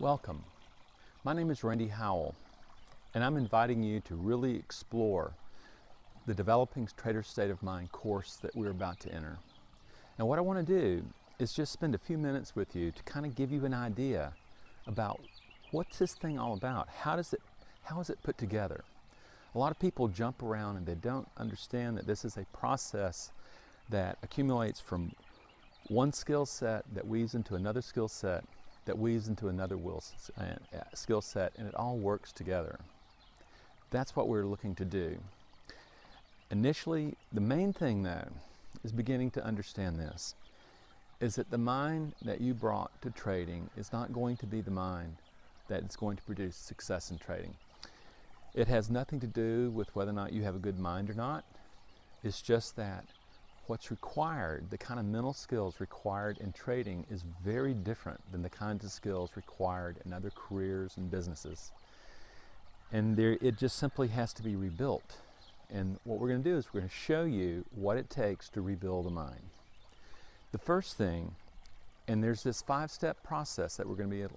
Welcome. My name is Rande Howell, and I'm inviting you to really explore the Developing Trader State of Mind course that we're about to enter. And what I want to do is just spend a few minutes with you to kind of give you an idea about what's this thing all about? How is it put together? A lot of people jump around and they don't understand that this is a process that accumulates from one skill set that weaves into another skill set that weaves into another skill set, and it all works together. That's what we're looking to do. Initially, the main thing though is beginning to understand this, is that the mind that you brought to trading is not going to be the mind that is going to produce success in trading. It has nothing to do with whether or not you have a good mind or not. It's just that what's required, the kind of mental skills required in trading, is very different than the kinds of skills required in other careers and businesses. And it just simply has to be rebuilt. And what we're going to do is we're going to show you what it takes to rebuild a mind. The first thing, and there's this 5-step process that we're going to be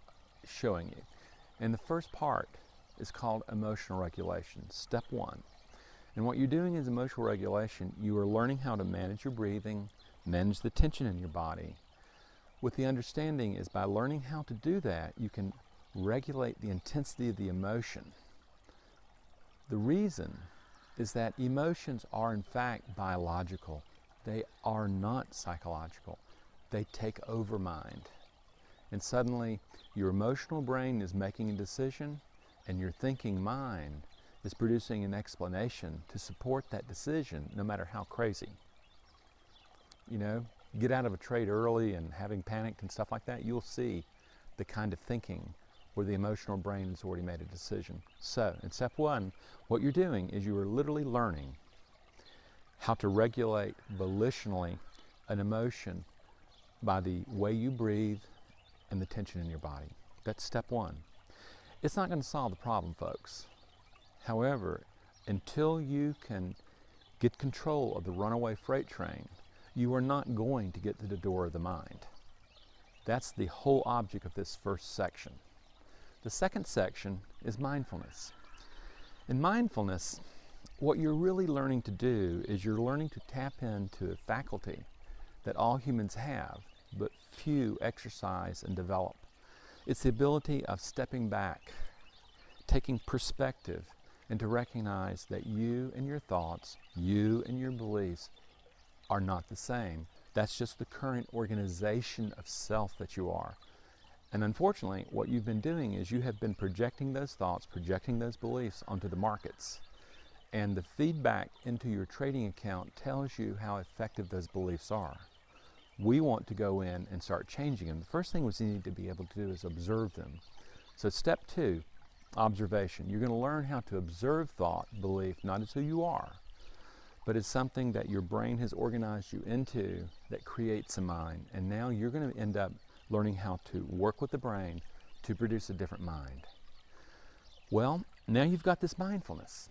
showing you. And the first part is called emotional regulation, step 1. And what you're doing is emotional regulation. You are learning how to manage your breathing, manage the tension in your body. With the understanding is by learning how to do that, you can regulate the intensity of the emotion. The reason is that emotions are in fact biological. They are not psychological. They take over mind. And suddenly your emotional brain is making a decision and your thinking mind is producing an explanation to support that decision, no matter how crazy. You know, get out of a trade early and having panicked and stuff like that, you'll see the kind of thinking where the emotional brain has already made a decision. So, in step 1, what you're doing is you are literally learning how to regulate volitionally an emotion by the way you breathe and the tension in your body. That's step 1. It's not going to solve the problem, folks. However, until you can get control of the runaway freight train, you are not going to get to the door of the mind. That's the whole object of this first section. The second section is mindfulness. In mindfulness, what you're really learning to do is you're learning to tap into a faculty that all humans have, but few exercise and develop. It's the ability of stepping back, taking perspective, and to recognize that you and your thoughts, you and your beliefs are not the same. That's just the current organization of self that you are. And unfortunately, what you've been doing is you have been projecting those thoughts, projecting those beliefs onto the markets. And the feedback into your trading account tells you how effective those beliefs are. We want to go in and start changing them. The first thing we need to be able to do is observe them. So step 2, observation. You're going to learn how to observe thought, belief, not as who you are, but as something that your brain has organized you into that creates a mind. And now you're going to end up learning how to work with the brain to produce a different mind. Well, now you've got this mindfulness.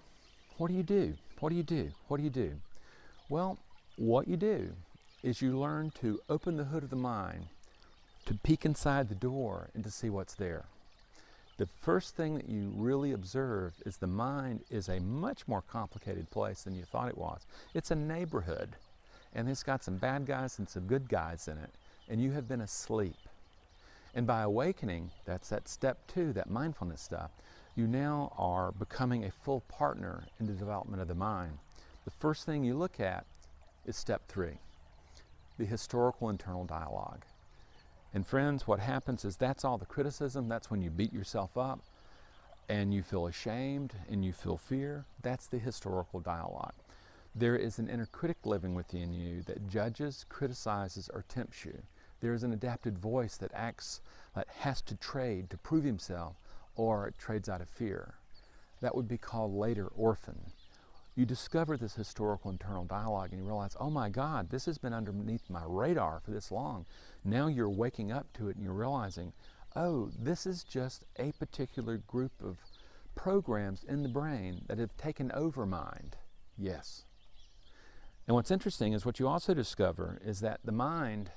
What do you do? What do you do? What do you do? Well, what you do is you learn to open the hood of the mind, to peek inside the door and to see what's there. The first thing that you really observe is the mind is a much more complicated place than you thought it was. It's a neighborhood, and it's got some bad guys and some good guys in it, and you have been asleep. And by awakening, that's that step 2, that mindfulness stuff, you now are becoming a full partner in the development of the mind. The first thing you look at is step 3, the historical internal dialogue. And friends, what happens is that's all the criticism. That's when you beat yourself up and you feel ashamed and you feel fear. That's the historical dialogue. There is an inner critic living within you that judges, criticizes, or tempts you. There is an adapted voice that acts like has to trade to prove himself, or it trades out of fear. That would be called later orphan. You discover this historical internal dialogue and you realize, oh my God, this has been underneath my radar for this long. Now you're waking up to it and you're realizing, oh, this is just a particular group of programs in the brain that have taken over mind. Yes. And what's interesting is what you also discover is that the mind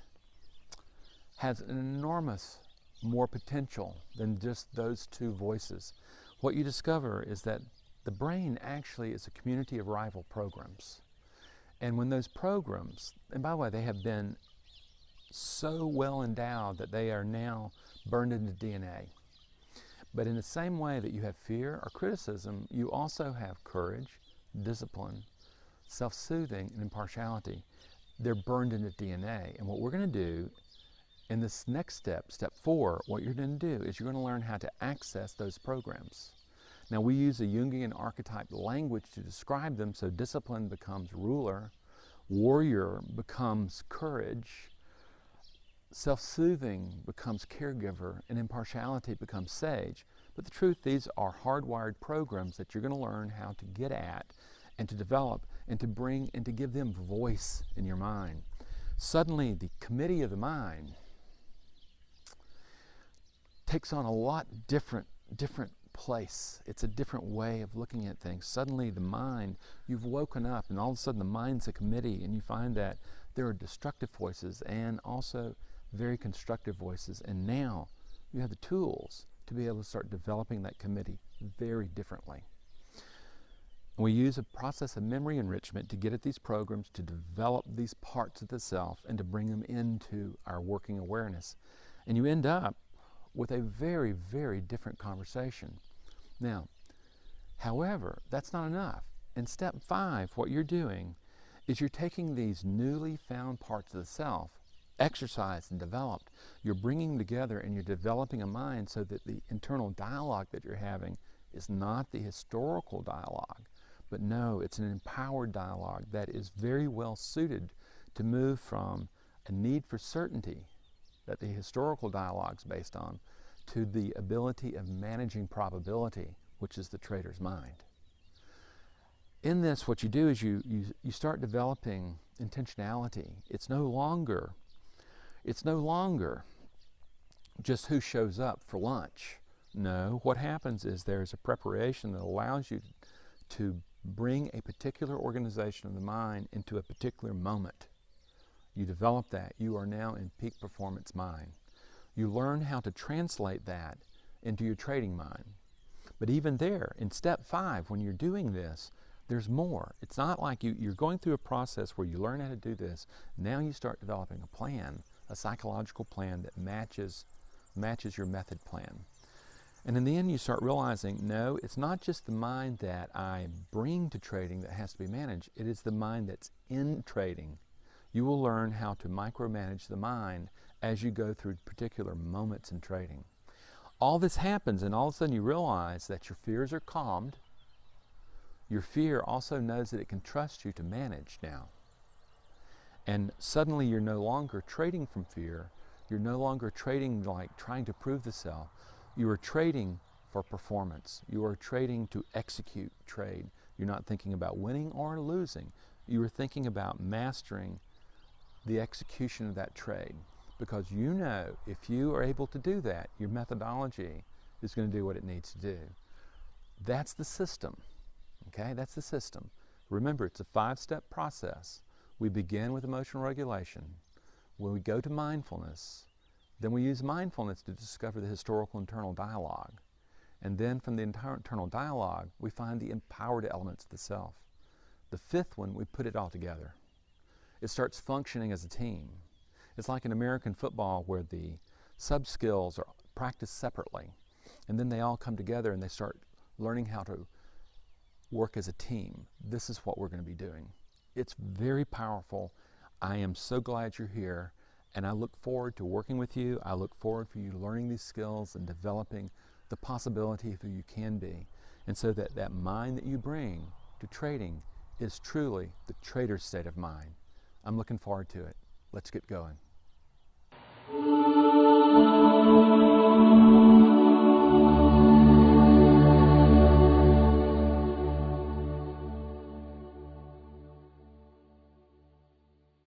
has an enormous more potential than just those two voices. What you discover is that the brain actually is a community of rival programs. And when those programs, and by the way, they have been so well endowed that they are now burned into DNA. But in the same way that you have fear or criticism, you also have courage, discipline, self-soothing, and impartiality. They're burned into DNA. And what we're going to do in this next step, step 4, what you're going to do is you're going to learn how to access those programs. Now, we use a Jungian archetype language to describe them, so discipline becomes ruler, warrior becomes courage, self-soothing becomes caregiver, and impartiality becomes sage. But the truth, these are hardwired programs that you're going to learn how to get at and to develop and to bring and to give them voice in your mind. Suddenly, the committee of the mind takes on a lot different place. It's a different way of looking at things. Suddenly the mind, you've woken up and all of a sudden the mind's a committee, and you find that there are destructive voices and also very constructive voices, and now you have the tools to be able to start developing that committee very differently. And we use a process of memory enrichment to get at these programs, to develop these parts of the self and to bring them into our working awareness. And you end up with a very, very different conversation. Now, however, that's not enough. In step 5, what you're doing is you're taking these newly found parts of the self, exercised and developed, you're bringing them together and you're developing a mind so that the internal dialogue that you're having is not the historical dialogue, but no, it's an empowered dialogue that is very well suited to move from a need for certainty that the historical dialogue is based on to the ability of managing probability, which is the trader's mind. In this, what you do is you start developing intentionality. It's no longer just who shows up for lunch. No, what happens is there's a preparation that allows you to bring a particular organization of the mind into a particular moment. You develop that. You are now in peak performance mind. You learn how to translate that into your trading mind. But even there, in step 5, when you're doing this, there's more. It's not like you're going through a process where you learn how to do this. Now you start developing a plan, a psychological plan that matches your method plan. And in the end, you start realizing, no, it's not just the mind that I bring to trading that has to be managed. It is the mind that's in trading. You will learn how to micromanage the mind as you go through particular moments in trading. All this happens, and all of a sudden you realize that your fears are calmed. Your fear also knows that it can trust you to manage now. And suddenly you're no longer trading from fear. You're no longer trading like trying to prove the self. You are trading for performance. You are trading to execute trade. You're not thinking about winning or losing. You are thinking about mastering the execution of that trade, because you know if you are able to do that, your methodology is going to do what it needs to do. That's the system. Okay, that's the system. Remember, it's a 5-step process. We begin with emotional regulation. When we go to mindfulness, then we use mindfulness to discover the historical internal dialogue. And then from the internal dialogue, we find the empowered elements of the self. The 5th one, we put it all together. It starts functioning as a team. It's like in American football where the sub-skills are practiced separately, and then they all come together and they start learning how to work as a team. This is what we're going to be doing. It's very powerful. I am so glad you're here, and I look forward to working with you. I look forward for you learning these skills and developing the possibility of who you can be, and so that that mind that you bring to trading is truly the trader's state of mind. I'm looking forward to it. Let's get going.